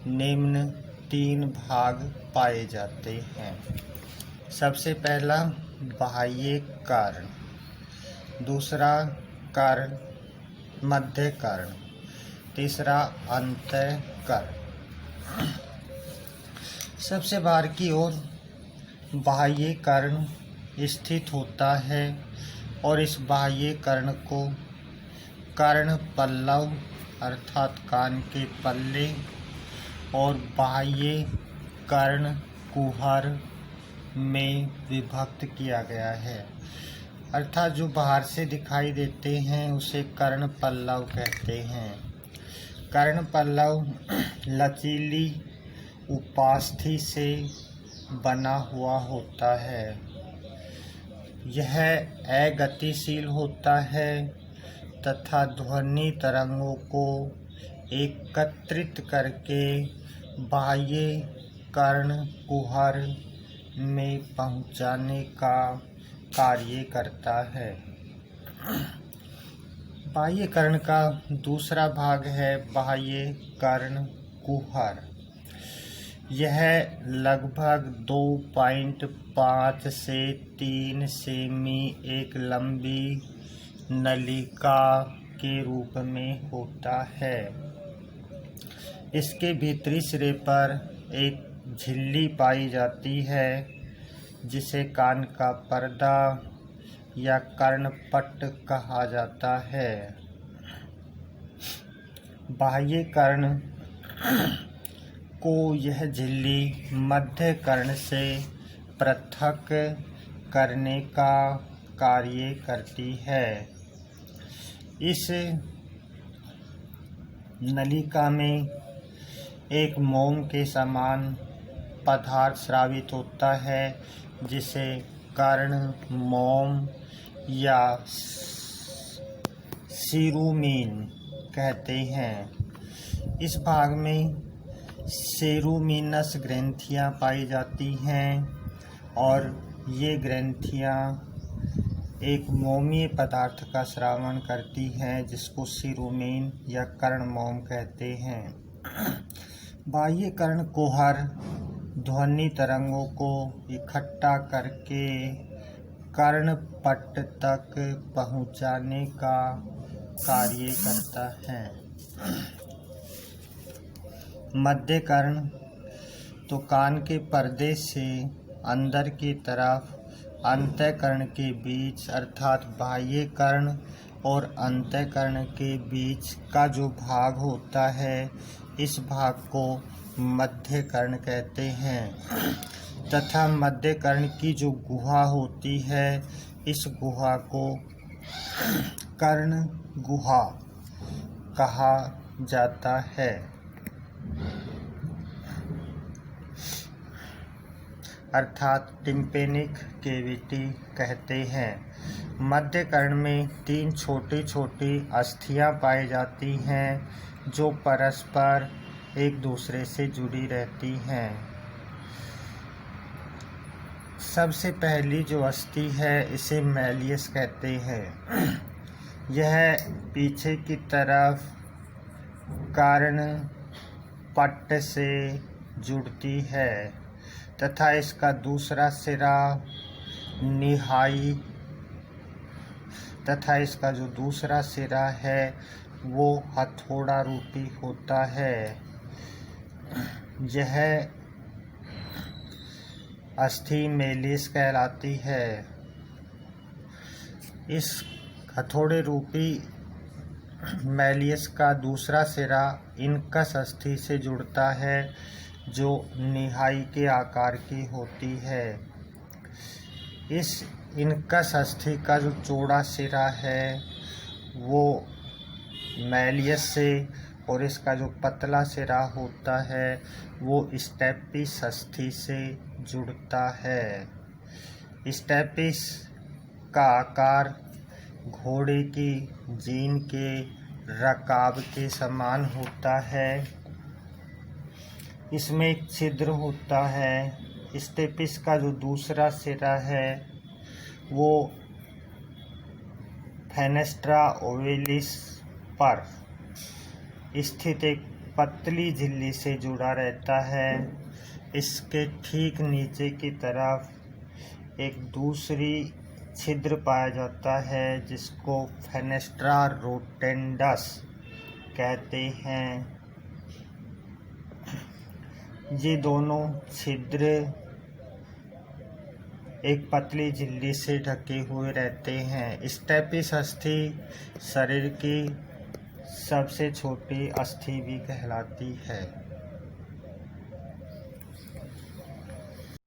निम्न 3 भाग पाए जाते हैं। सबसे पहला बाह्य कारण, दूसरा कारण मध्य कारण, तीसरा अंतः कारण। सबसे बाहर की ओर बाह्य कर्ण स्थित होता है और इस बाह्य कर्ण को कर्ण पल्लव अर्थात कान के पल्ले और बाह्य कर्ण कुहर में विभक्त किया गया है। अर्थात जो बाहर से दिखाई देते हैं उसे कर्ण पल्लव कहते हैं। कर्ण पल्लव लचीली उपास्थि से बना हुआ होता है। यह अगतिशील होता है तथा ध्वनि तरंगों को एकत्रित करके बाह्य कर्ण कुहर में पहुंचाने का कार्य करता है। बाह्य कर्ण का दूसरा भाग है बाह्य कर्ण कुहर। यह लगभग 2.5 से 3 सेमी एक लंबी नलिका के रूप में होता है। इसके भीतरी सिरे पर एक झिल्ली पाई जाती है जिसे कान का पर्दा या कर्णपट्ट कहा जाता है। बाह्य कर्ण को यह झिल्ली मध्य कर्ण से पृथक करने का कार्य करती है। इस नलिका में एक मोम के समान पदार्थ स्रावित होता है जिसे कर्ण मोम या सीरुमीन कहते हैं। इस भाग में सेरुमिनस ग्रंथियां पाई जाती हैं और ये ग्रंथियां एक मोमीय पदार्थ का स्रावण करती हैं जिसको सीरुमीन या कर्ण मोम कहते हैं। बाह्य कर्ण कुहर ध्वनि तरंगों को इकट्ठा करके कर्णपट्ट तक पहुंचाने का कार्य करता है। मध्य कर्ण तो कान के पर्दे से अंदर की तरफ अंतःकर्ण के बीच अर्थात बाह्य कर्ण और अंतःकर्ण के बीच का जो भाग होता है इस भाग को मध्य कर्ण कहते हैं तथा मध्य कर्ण की जो गुहा होती है इस गुहा को कर्ण गुहा कहा जाता है। अर्थात टिम्पेनिक कैविटी कहते हैं। मध्य कर्ण में 3 छोटी छोटी अस्थियां पाई जाती हैं जो परस्पर एक दूसरे से जुड़ी रहती हैं। सबसे पहली जो अस्थि है इसे मैलियस कहते हैं। यह पीछे की तरफ कर्ण पट्ट से जुड़ती है तथा इसका दूसरा सिरा निहाई तथा इसका जो दूसरा सिरा है वो हथौड़ा रूपी होता है। यह अस्थि मेलिस कहलाती है। इस हथौड़े रूपी मैलियस का दूसरा सिरा इनकस अस्थि से जुड़ता है जो निहाई के आकार की होती है। इस इनकस अस्थि का जो चौड़ा सिरा है वो मैलियस से और इसका जो पतला सिरा होता है वो स्टेपिस अस्थि से जुड़ता है। स्टेपिस का आकार घोड़े की जीन के रकाब के समान होता है। इसमें एक छिद्र होता है। स्टेपिस का जो दूसरा सिरा है वो फेनेस्ट्रा ओवेलिस पर स्थित एक पतली झिल्ली से जुड़ा रहता है। इसके ठीक नीचे की तरफ एक दूसरी छिद्र पाया जाता है जिसको फेनेस्ट्रा रोटेंडस कहते हैं। ये दोनों छिद्र एक पतली झिल्ली से ढके हुए रहते हैं। स्टेपिस अस्थि शरीर की सबसे छोटी अस्थि भी कहलाती है।